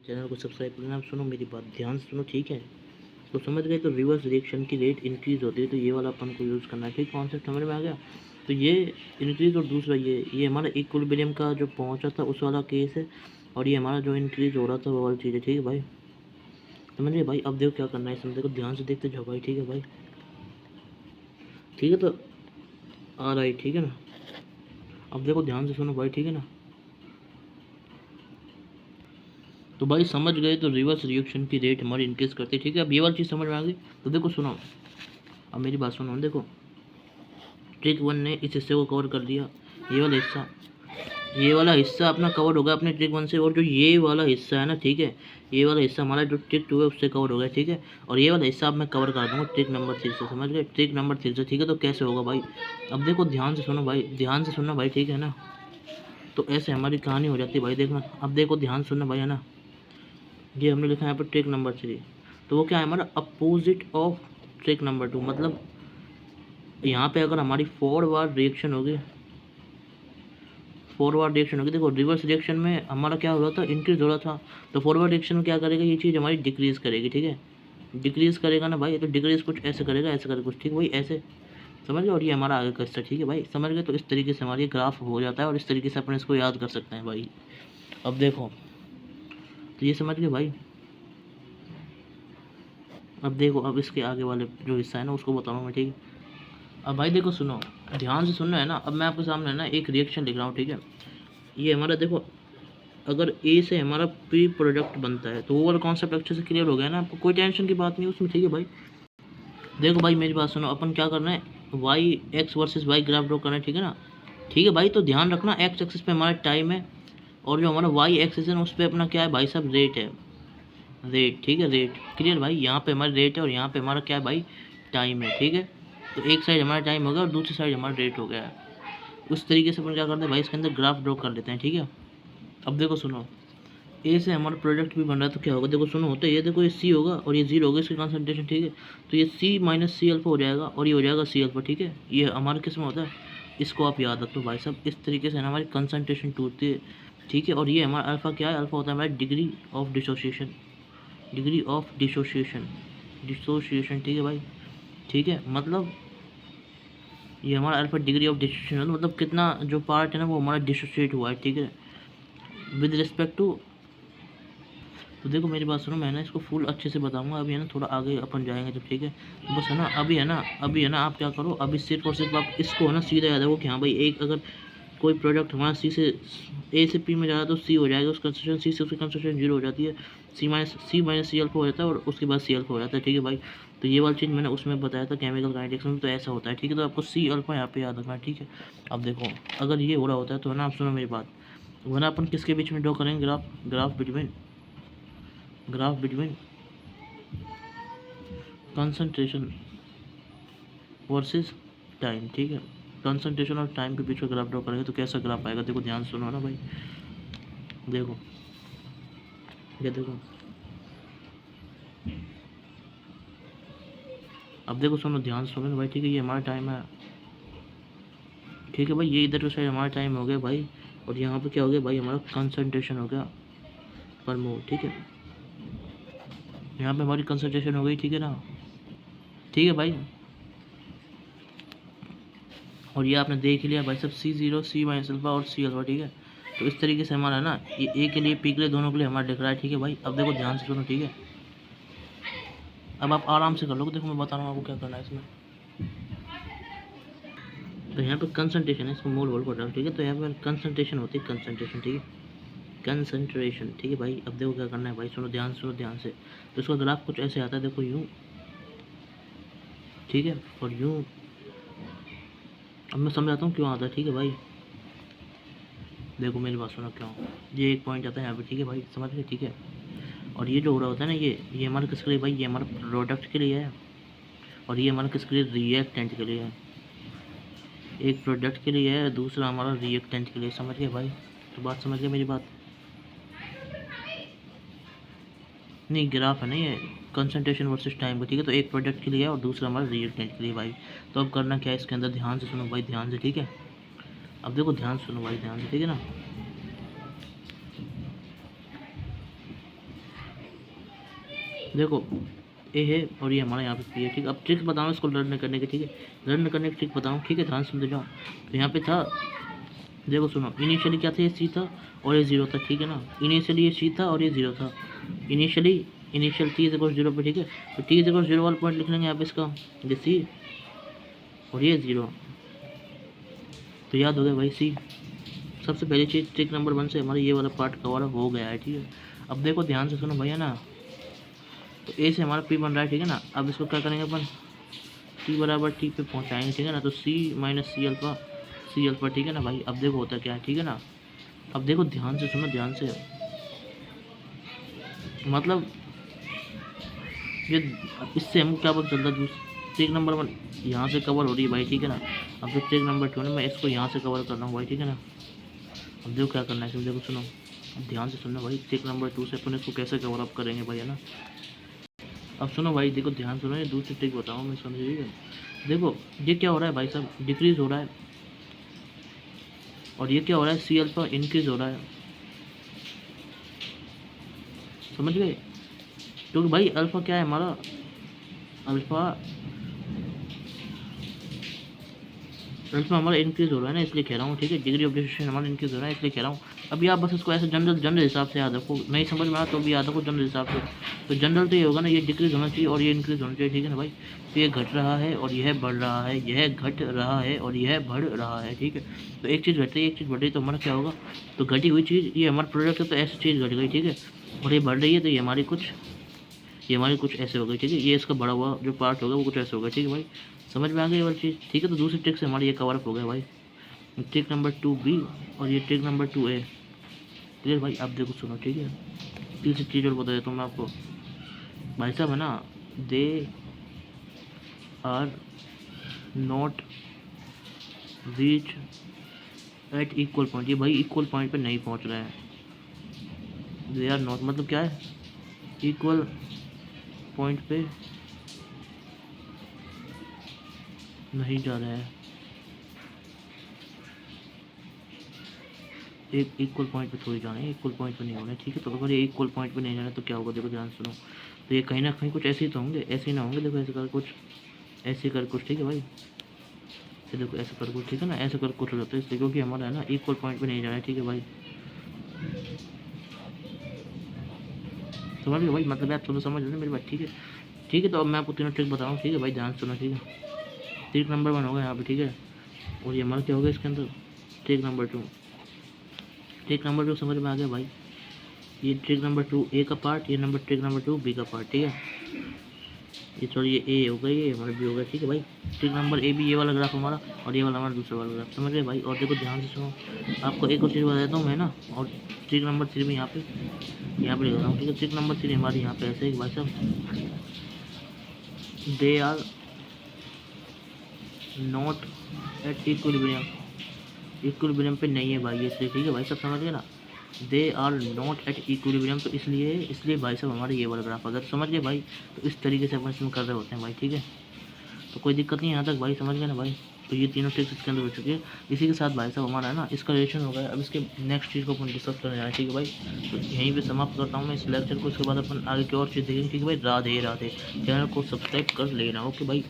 Channel को subscribe करना। आप सुनो मेरी बात, ध्यान से सुनो, ठीक है। तो समझ गए, तो रिवर्स रिएक्शन की रेट इंक्रीज होती है, तो ये वाला अपन को यूज़ करना है, ठीक। कॉन्सेप्ट समझ में आ गया। तो ये इंक्रीज और दूसरा ये हमारा इक्विलिब्रियम का जो पहुंचा था उस वाला केस है, और ये हमारा जो इंक्रीज हो रहा था वो वाली चीज़ है, ठीक है भाई। समझ गए भाई। अब देखो क्या करना है, इसमें देखो ध्यान से देखते जाओ भाई, ठीक है भाई। ठीक है, तो आ रहा है, ठीक है ना। अब देखो ध्यान से सुनो भाई, ठीक है ना। तो भाई समझ गए, तो रिवर्स रिएक्शन की रेट हमारी इंक्रीज करती है, ठीक है। अब ये वाली चीज़ समझ में आ गई। तो देखो सुनो, अब मेरी बात सुनो। देखो ट्रिक 1 ने इस हिस्से को कवर कर दिया, ये वाला हिस्सा अपना कवर हो गया अपने ट्रिक 1 से। और जो ये वाला हिस्सा है ना, ठीक है, ये वाला हिस्सा हमारा जो ट्रिक 2 है उससे कवर हो गया, ठीक है। और ये वाला हिस्सा अब मैं कवर कर दूंगा ट्रिक नंबर 3 से, समझ गए, ट्रिक नंबर 3 से, ठीक है। तो कैसे होगा भाई, अब देखो ध्यान से सुनो भाई, ध्यान से सुनना भाई, ठीक है ना। तो ऐसे हमारी कहानी हो जाती है भाई, देखना। अब देखो ध्यान सुनना भाई, है ना। ये हमने लिखा है यहाँ पर ट्रिक नंबर 3, तो वो क्या है हमारा अपोजिट ऑफ ट्रिक नंबर 2। मतलब यहाँ पे अगर हमारी फॉरवर्ड रिएक्शन होगी, देखो रिवर्स रिएक्शन में हमारा क्या हो रहा था, इंक्रीज हो रहा था। तो फॉरवर्ड रिएक्शन में क्या करेगा, ये चीज़ हमारी डिक्रीज करेगी, ठीक है। डिक्रीज करेगा ना भाई, तो डिक्रीज कुछ ऐसे करेगा, ऐसे करेगा कुछ, ठीक भाई, ऐसे समझ गए। और ये हमारा आगे का हिस्सा, ठीक है भाई, समझ गए। तो इस तरीके से हमारी ग्राफ हो जाता है, और इस तरीके से अपन इसको याद कर सकते हैं भाई। अब देखो, तो ये समझ गए भाई। अब देखो, अब इसके आगे वाले जो हिस्सा है ना उसको बताऊँ मैं, ठीक है। अब भाई देखो सुनो, ध्यान से सुनना है ना। अब मैं आपके सामने ना एक रिएक्शन लिख रहा हूँ, ठीक है। ये हमारा देखो, अगर ए से हमारा प्री प्रोडक्ट बनता है, तो वो वाला कॉन्सेप्ट अच्छे से क्लियर हो गया ना आपको, कोई टेंशन की बात नहीं है उसमें, ठीक है भाई। देखो भाई मेरी बात सुनो, अपन क्या करना है, y x versus y graph draw करना है, ठीक है ना। ठीक है भाई, तो ध्यान रखना, एक्स एक्सिस पे हमारा टाइम है, और जो हमारा वाई एक्सिस है उस पर अपना क्या है भाई साहब, रेट है, रेट, ठीक है, रेट क्लियर भाई। यहाँ पे हमारा रेट है और यहाँ पे हमारा क्या है भाई, टाइम है, ठीक है। तो एक साइड हमारा टाइम हो गया और दूसरी साइड हमारा रेट हो गया है। उस तरीके से अपन क्या करते हैं भाई, इसके अंदर ग्राफ ड्रॉ कर लेते हैं, ठीक है। अब देखो सुनो, ए से हमारा प्रोडक्ट भी बन रहा है, तो क्या होगा, देखो सुनो, होता है ये, देखो ये सी होगा और ये जीरो होगा इसकी कंसंट्रेशन, ठीक है। तो ये सी माइनस सी अल्फा हो जाएगा और ये हो जाएगा सी अल्फा, ठीक है। ये हमारे किस में होता है, इसको आप याद रख लो भाई साहब। इस तरीके से हमारी कंसंट्रेशन टूटती है, ठीक है। और ये हमारा अल्फा क्या है, अल्फा होता है हमारा degree of dissociation, degree of dissociation, dissociation, ठीक है भाई, ठीक है। मतलब ये हमारा अल्फा डिग्री ऑफ डिसोसिएशन, मतलब कितना जो पार्ट है ना वो हमारा डिसोसिएट हुआ है, ठीक है, विद रिस्पेक्ट टू। तो देखो मेरी बात सुनो, मैं ना इसको फुल अच्छे से बताऊंगा अभी, है ना, थोड़ा आगे अपन जाएंगे जब, ठीक है। तो बस है ना, अभी है ना आप क्या करो, अभी सिर्फ और सिर्फ आप इसको है ना सीधा याद रखो कि हाँ भाई, एक अगर कोई प्रोडक्ट हमारा सी से ए से पी में जा रहा है तो सी हो जाएगा, उसका कंसंट्रेशन सी से उसकी कंसंट्रेशन जीरो हो जाती है, सी माइनस सी अल्फा हो जाता है और उसके बाद सी अल्फा हो जाता है, ठीक है भाई। तो ये वाली चीज़ मैंने उसमें बताया था केमिकल काइनेटिक्स में, तो ऐसा होता है, ठीक है। तो आपको सी अल्फा यहाँ पे याद रखना है, ठीक है। अब देखो, अगर ये हो रहा होता है तो है ना, आप सुनो मेरी बात, वो ना अपन किसके बीच में ड्रॉ करेंगे graph, graph between concentration versus time, ठीक है। कंसंट्रेशन और टाइम के बीच में ग्राफ ड्रॉ करेंगे तो कैसा ग्राफ आएगा, देखो ध्यान सुनो ना भाई। देखो ये देखो, अब देखो सुनो, ध्यान सुनो ना भाई, ठीक है। ये हमारा टाइम है, ठीक है भाई। ये इधर साइड हमारा टाइम हो गया भाई, और यहाँ पे क्या हो गया भाई, हमारा कंसंट्रेशन हो गया पर मोल, ठीक है। यहाँ पे हमारी कंसंट्रेशन हो गई, ठीक है ना, ठीक है भाई। और ये आपने देख लिया भाई सब, सी जीरो, सी माइनस अल्फा और सी अल्फा, ठीक है। तो इस तरीके से हमारा ना, ये ए के लिए, पी के लिए, दोनों के लिए हमारा दिख रहा है, ठीक है भाई। अब देखो ध्यान से सुनो, ठीक है। अब आप आराम से कर लोगे, देखो मैं बता रहा हूँ आपको क्या करना है इसमें। तो यहाँ पे कंसंट्रेशन है, इसको मोल बोल पड़ रहा है, ठीक है। तो यहाँ पे कंसंट्रेशन होती है, कंसंट्रेशन, ठीक है, कंसंट्रेशन, ठीक है भाई। अब देखो क्या करना है भाई, सुनो ध्यान से। तो इसका ग्राफ कुछ ऐसे आता है, देखो यूँ, ठीक है, और यूँ। अब मैं समझाता हूँ क्यों आता है, ठीक है भाई। देखो मेरी बात सुनो, क्यों ये एक पॉइंट आता है यहाँ पे, ठीक है भाई, समझ गए, ठीक है। और ये जो हो रहा होता है ना, ये हमारा किसके लिए भाई, ये हमारा प्रोडक्ट के लिए है, और ये हमारा किसके लिए, रिएक्टेंट के लिए है। एक प्रोडक्ट के लिए है, दूसरा हमारा रिएक्टेंट के लिए, समझ गए भाई। तो बात समझ गए मेरी बात, नहीं ग्राफ है नहीं, ये कंसंट्रेशन वर्सेस टाइम का, ठीक है। तो एक प्रोडक्ट के लिए है और दूसरा हमारा रिएक्टेंट के लिए भाई। तो अब करना क्या है इसके अंदर, ध्यान से सुनो भाई, ध्यान से, ठीक है। अब देखो ध्यान से सुनो भाई, ध्यान से, ठीक है ना। देखो ए है और ये हमारा यहाँ पे पी है, ठीक है। अब ट्रिक्स बताऊँ इसको लर्न करने के, ठीक है, लर्न करने की ट्रिक बताऊँ, ठीक है, ध्यान सुनते जाओ। तो यहाँ पे था, देखो सुनो, इनिशियली क्या था, ये सी था और ये जीरो था, ठीक है ना। इनिशियली ये सी था और ये जीरो था। Initial T is equal zero पे, ठीक है। तो टी इज इक्वल जीरो वाला पॉइंट लिख लेंगे यहाँ पे इसका, ये सी और ये जीरो। तो याद हो गया भाई सी। सबसे पहली चीज़ ट्रिक नंबर 1 से हमारा ये वाला पार्ट कवर हो गया है, ठीक है। अब देखो ध्यान से सुनो भैया ना, तो ए से हमारा पी बन रहा है, ठीक है ना। अब इसको क्या करेंगे अपन, टी बराबर टी पे पहुँचाएंगे, ठीक है ना। तो सी माइनस सी अल्फा, ठीक है ना भाई। अब देखो होता क्या है, ठीक है ना। अब देखो ध्यान से सुनो, ध्यान से, मतलब ये इससे हमको क्या पता चलता है, ट्रिक नंबर 1 यहाँ से कवर हो रही है भाई, ठीक है ना। अब फिर ट्रिक नंबर 2 मैं इसको यहाँ से कवर कर रहा हूँ भाई, ठीक है ना। अब देखो क्या करना है इसमें, देखो सुनो, अब ध्यान से सुनो भाई, ट्रिक नंबर 2 से अपन इसको कैसे कवर अप करेंगे भाई, है ना। अब सुनो भाई, देखो ध्यान सुनो, ये दूसरी ट्रिक बताऊँ मैं, समझ, ठीक है। देखो ये क्या हो रहा है भाई साहब, डिक्रीज हो रहा है, और ये क्या हो रहा है, सी अल्फा इंक्रीज हो रहा है, समझ गए। क्योंकि भाई अल्फा क्या है हमारा, अल्फा हमारा इंक्रीज हो रहा है ना, इसलिए कह रहा हूँ, ठीक है। डिग्री ऑफ डिस्ट्रीब्यूशन हमारा इंक्रीज हो रहा है, इसलिए कह रहा हूँ। अभी आप बस इसको ऐसे जनरल हिसाब से याद रखो, नहीं समझ में आया तो भी याद रखो जनरल हिसाब से। तो जनरल तो ये होगा ना, ये डिक्रीज होना चाहिए और ये इंक्रीज होना चाहिए, ठीक है ना भाई। तो ये घट रहा है और यह बढ़ रहा है, यह घट रहा है और यह बढ़ रहा है, ठीक है। तो एक चीज़ घट रही है, एक चीज़ बढ़ रही है, तो हमारा क्या होगा, तो घटी हुई चीज़ ये हमारा प्रोडक्ट है, तो ऐसी चीज़ घट गई, ठीक है। और ये बढ़ रही है तो ये हमारी कुछ ऐसे हो गई, ठीक है। ये इसका बढ़ा हुआ जो पार्ट होगा वो कुछ ऐसे होगा, ठीक है भाई। समझ में आ गई ये वाली चीज़, ठीक है। तो दूसरी ट्रिक से हमारा ये कवर अप हो गया भाई, ट्रिक नंबर 2B और ये ट्रिक नंबर 2A, क्लियर भाई। अब देखो सुनो, ठीक है, तीसरी चीज़ और बता देता हूँ मैं आपको भाई साहब, है ना। They are not reach at equal point, ये भाई इक्वल पॉइंट पे नहीं पहुँच रहे हैं। दे आर नॉट मतलब क्या है, इक्वल पॉइंट पे नहीं जा रहा है, एक इक्वल पॉइंट पे थोड़ी जाना है, इक्वल पॉइंट पे नहीं होना है, ठीक है। तो अगर ये इक्वल पॉइंट पे नहीं जाना है तो क्या होगा, देखो ध्यान सुनो। तो ये कहीं ना कहीं कुछ ऐसे ही तो होंगे, ऐसे ही ना होंगे, देखो ऐसे कर कुछ, ऐसे कर कुछ, ठीक है भाई। ये देखो ऐसे कर कुछ, ठीक है ना, ऐसे कर कुछ हो जाता है इसलिए, क्योंकि हमारा है ना इक्वल पॉइंट पे नहीं जाना है, ठीक है भाई। समझ लो भाई, मतलब आप समझ लो मेरी बात, ठीक है। ठीक है, तो अब मैं आपको तीनों ट्रिक बताऊँ, ठीक है भाई, ध्यान सुनो, ठीक है। ट्रिक नंबर 1 होगा यहाँ पे, ठीक है। और ये हमारा क्या होगा इसके अंदर, ट्रिक नंबर 2। ट्रिक नंबर 2 समझ में आ गया भाई। ये ट्रिक नंबर 2A का पार्ट, ये ट्रिक नंबर 2B का पार्ट, ठीक है। ये सॉरी, ये ए हो गया, ये हमारा बी हो गया, ठीक है भाई। ट्रिक नंबर A भी ये वाला ग्राफ हमारा, और ये वाला हमारा दूसरा वाला ग्राफ, समझ गए भाई। और देखो ध्यान से सुनो, आपको एक और चीज़ बता देता हूँ मैं ना, और ट्रिक नंबर 3 में यहाँ पे लिख रहा हूँ, ठीक है। ट्रिक नंबर 3 हमारे यहाँ पे ऐसे ही भाई साहब, they are not at equilibrium पे नहीं है भाई, इसलिए, ठीक है भाई सब समझ गए ना। They are not at equilibrium, तो इसलिए भाई साहब हमारे ये वाला ग्राफ, अगर समझ गए भाई, तो इस तरीके से अपन इसमें कर रहे होते हैं भाई, ठीक है। तो कोई दिक्कत नहीं यहाँ तक भाई, समझ गए ना भाई। तो ये तीनों ट्रिक्स इसके अंदर हो चुकी है। इसी के साथ भाई साहब हमारा है ना इसका रिलेशन हो गया। अब इसके नेक्स्ट चीज़ को अपन डिस्कस करने जा रहे हैं, ठीक है भाई। तो यहीं पे समाप्त करता हूँ मैं इस लेक्चर को, इसके बाद अपन आगे की और चीज़ देखेंगे, ठीक है भाई। राधे राधे, चैनल को सब्सक्राइब कर लेना, ओके भाई।